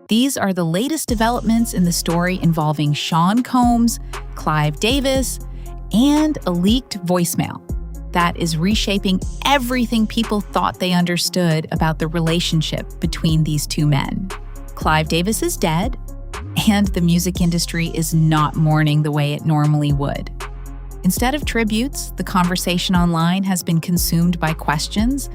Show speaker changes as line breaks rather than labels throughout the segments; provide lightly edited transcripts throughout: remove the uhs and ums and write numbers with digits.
These are the latest developments in the story involving Sean Combs, Clive Davis, and a leaked voicemail that is reshaping everything people thought they understood about the relationship between these two men. Clive Davis is dead, and the music industry is not mourning the way it normally would. Instead of tributes, the conversation online has been consumed by questions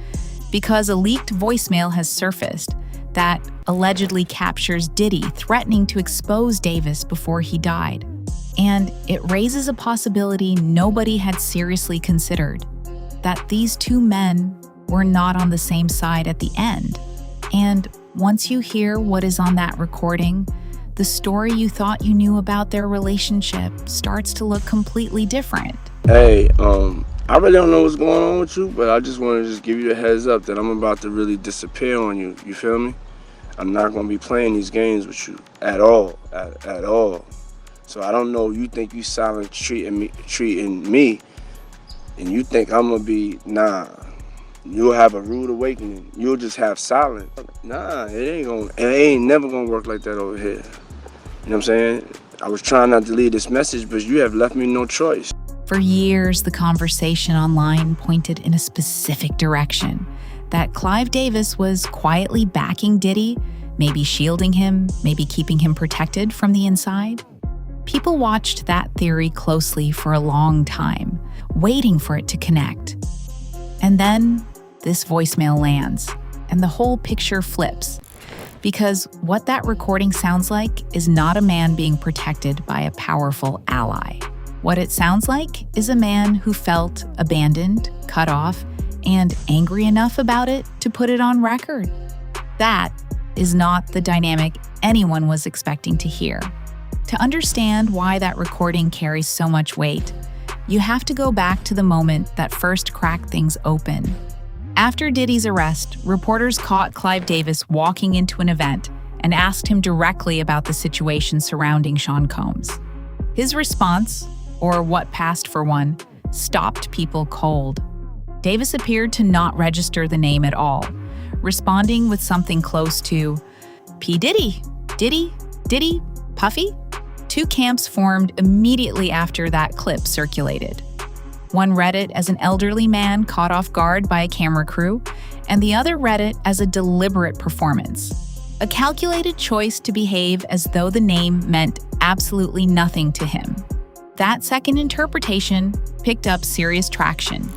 because a leaked voicemail has surfaced that allegedly captures Diddy threatening to expose Davis before he died. And it raises a possibility nobody had seriously considered, that these two men were not on the same side at the end. And once you hear what is on that recording, the story you thought you knew about their relationship starts to look completely different.
Hey, I really don't know what's going on with you, but I just want to just give you a heads up that I'm about to really disappear on you. You feel me? I'm not going to be playing these games with you at all, at all. So I don't know, you think you silent treating me, and you think I'm going to be, nah. You'll have a rude awakening. You'll just have silence. Nah, it ain't never going to work like that over here. You know what I'm saying? I was trying not to leave this message, but you have left me no choice.
For years, the conversation online pointed in a specific direction, that Clive Davis was quietly backing Diddy, maybe shielding him, maybe keeping him protected from the inside. People watched that theory closely for a long time, waiting for it to connect. And then this voicemail lands, and the whole picture flips. Because what that recording sounds like is not a man being protected by a powerful ally. What it sounds like is a man who felt abandoned, cut off, and angry enough about it to put it on record. That is not the dynamic anyone was expecting to hear. To understand why that recording carries so much weight, you have to go back to the moment that first cracked things open. After Diddy's arrest, reporters caught Clive Davis walking into an event and asked him directly about the situation surrounding Sean Combs. His response, or what passed for one, stopped people cold. Davis appeared to not register the name at all, responding with something close to, P. Diddy, Diddy, Diddy, Puffy? Two camps formed immediately after that clip circulated. One read it as an elderly man caught off guard by a camera crew, and the other read it as a deliberate performance, a calculated choice to behave as though the name meant absolutely nothing to him. That second interpretation picked up serious traction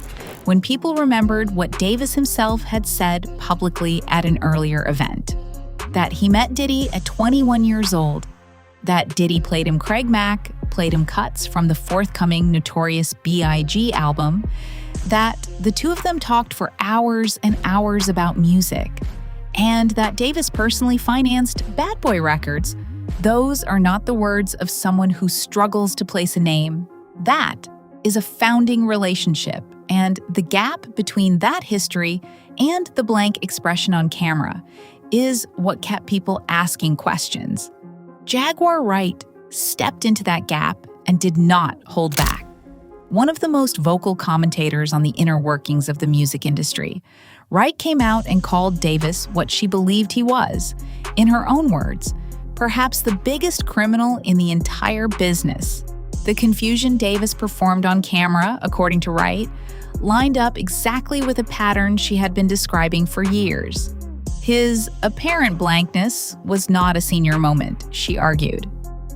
when people remembered what Davis himself had said publicly at an earlier event, that he met Diddy at 21 years old, that Diddy played him Craig Mack, played him cuts from the forthcoming Notorious B.I.G. album, that the two of them talked for hours and hours about music, and that Davis personally financed Bad Boy Records. Those are not the words of someone who struggles to place a name. That is a founding relationship, and the gap between that history and the blank expression on camera is what kept people asking questions. Jaguar Wright stepped into that gap and did not hold back. One of the most vocal commentators on the inner workings of the music industry, Wright came out and called Davis what she believed he was. In her own words, perhaps the biggest criminal in the entire business. The confusion Davis performed on camera, according to Wright, lined up exactly with a pattern she had been describing for years. His apparent blankness was not a senior moment, she argued.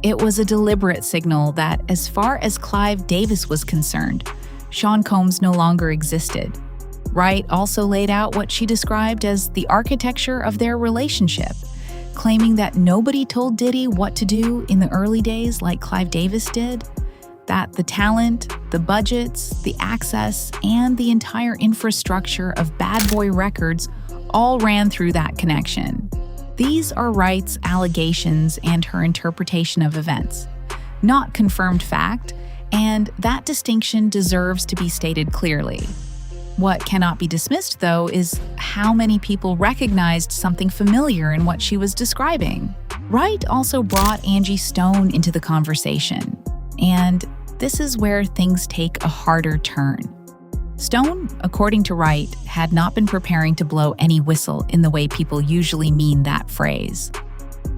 It was a deliberate signal that, as far as Clive Davis was concerned, Sean Combs no longer existed. Wright also laid out what she described as the architecture of their relationship, claiming that nobody told Diddy what to do in the early days like Clive Davis did, that the talent, the budgets, the access, and the entire infrastructure of Bad Boy Records all ran through that connection. These are Wright's allegations and her interpretation of events, not confirmed fact, and that distinction deserves to be stated clearly. What cannot be dismissed, though, is how many people recognized something familiar in what she was describing. Wright also brought Angie Stone into the conversation, and this is where things take a harder turn. Stone, according to Wright, had not been preparing to blow any whistle in the way people usually mean that phrase.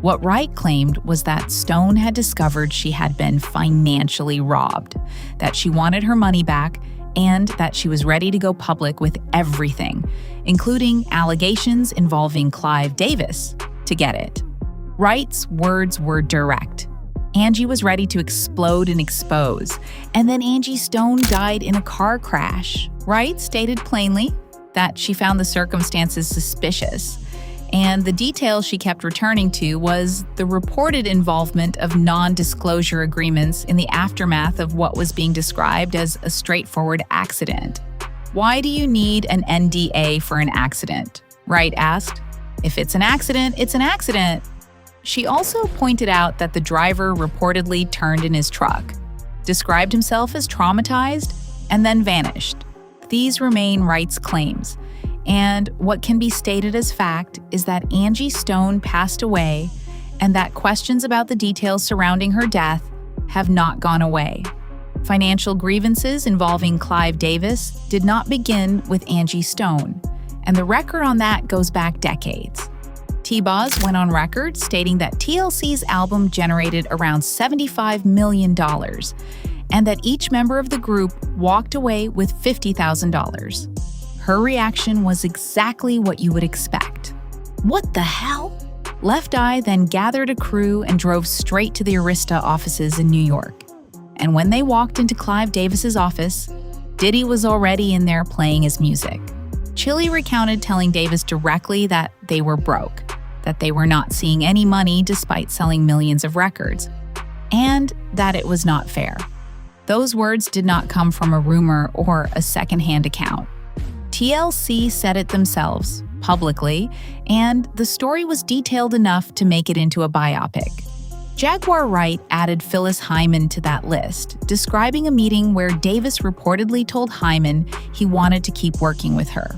What Wright claimed was that Stone had discovered she had been financially robbed, that she wanted her money back, and that she was ready to go public with everything, including allegations involving Clive Davis, to get it. Wright's words were direct. Angie was ready to explode and expose, and then Angie Stone died in a car crash. Wright stated plainly that she found the circumstances suspicious, and the detail she kept returning to was the reported involvement of non-disclosure agreements in the aftermath of what was being described as a straightforward accident. "Why do you need an NDA for an accident?" Wright asked. "If it's an accident, it's an accident." She also pointed out that the driver reportedly turned in his truck, described himself as traumatized, and then vanished. These remain Wright's claims. And what can be stated as fact is that Angie Stone passed away and that questions about the details surrounding her death have not gone away. Financial grievances involving Clive Davis did not begin with Angie Stone, and the record on that goes back decades. T-Boz went on record stating that TLC's album generated around $75 million and that each member of the group walked away with $50,000. Her reaction was exactly what you would expect. "What the hell?" Left Eye then gathered a crew and drove straight to the Arista offices in New York. And when they walked into Clive Davis's office, Diddy was already in there playing his music. Chili recounted telling Davis directly that they were broke, that they were not seeing any money despite selling millions of records, and that it was not fair. Those words did not come from a rumor or a secondhand account. TLC said it themselves, publicly, and the story was detailed enough to make it into a biopic. Jaguar Wright added Phyllis Hyman to that list, describing a meeting where Davis reportedly told Hyman he wanted to keep working with her,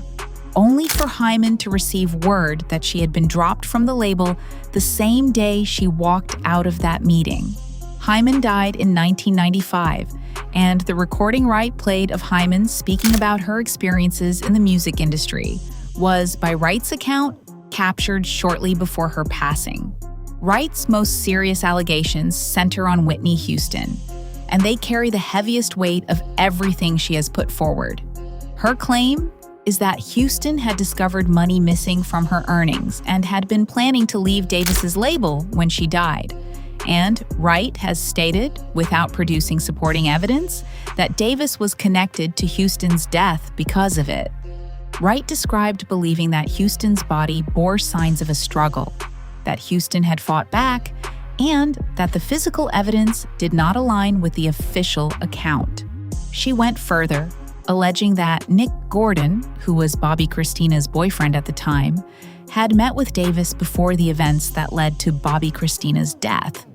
only for Hyman to receive word that she had been dropped from the label the same day she walked out of that meeting. Hyman died in 1995, and the recording Wright played of Hyman speaking about her experiences in the music industry was, by Wright's account, captured shortly before her passing. Wright's most serious allegations center on Whitney Houston, and they carry the heaviest weight of everything she has put forward. Her claim is that Houston had discovered money missing from her earnings and had been planning to leave Davis's label when she died. And Wright has stated, without producing supporting evidence, that Davis was connected to Houston's death because of it. Wright described believing that Houston's body bore signs of a struggle, that Houston had fought back, and that the physical evidence did not align with the official account. She went further, alleging that Nick Gordon, who was Bobby Christina's boyfriend at the time, had met with Davis before the events that led to Bobby Christina's death,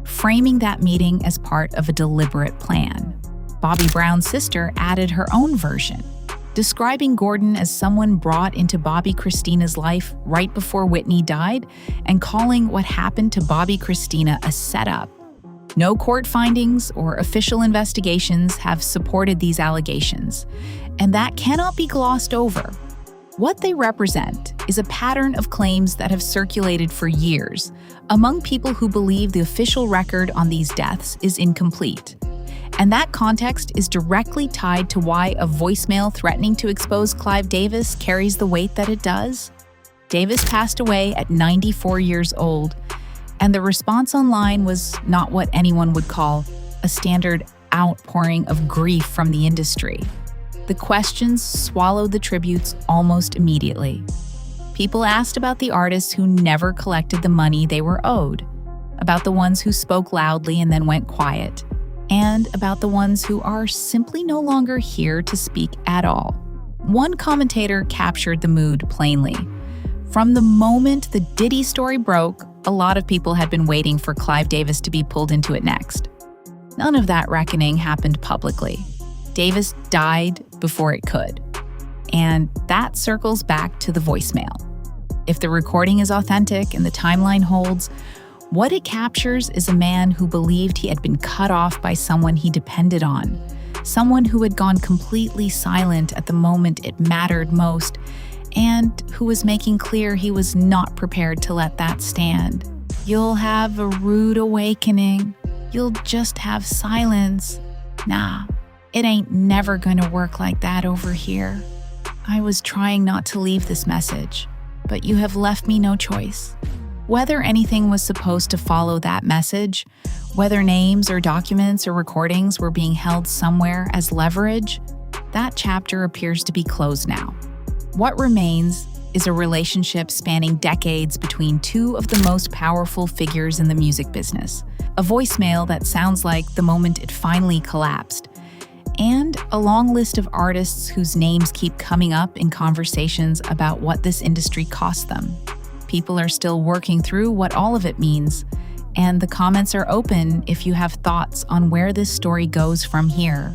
framing that meeting as part of a deliberate plan. Bobby Brown's sister added her own version, describing Gordon as someone brought into Bobby Christina's life right before Whitney died and calling what happened to Bobby Christina a setup. No court findings or official investigations have supported these allegations, and that cannot be glossed over. What they represent is a pattern of claims that have circulated for years among people who believe the official record on these deaths is incomplete. And that context is directly tied to why a voicemail threatening to expose Clive Davis carries the weight that it does. Davis passed away at 94 years old, and the response online was not what anyone would call a standard outpouring of grief from the industry. The questions swallowed the tributes almost immediately. People asked about the artists who never collected the money they were owed, about the ones who spoke loudly and then went quiet, and about the ones who are simply no longer here to speak at all. One commentator captured the mood plainly. From the moment the Diddy story broke, a lot of people had been waiting for Clive Davis to be pulled into it next. None of that reckoning happened publicly. Davis died before it could. And that circles back to the voicemail. If the recording is authentic and the timeline holds, what it captures is a man who believed he had been cut off by someone he depended on, someone who had gone completely silent at the moment it mattered most, and who was making clear he was not prepared to let that stand. You'll have a rude awakening. You'll just have silence. Nah, it ain't never gonna work like that over here. I was trying not to leave this message, but you have left me no choice. Whether anything was supposed to follow that message, whether names or documents or recordings were being held somewhere as leverage, that chapter appears to be closed now. What remains is a relationship spanning decades between two of the most powerful figures in the music business, a voicemail that sounds like the moment it finally collapsed, and a long list of artists whose names keep coming up in conversations about what this industry cost them. People are still working through what all of it means, and the comments are open if you have thoughts on where this story goes from here.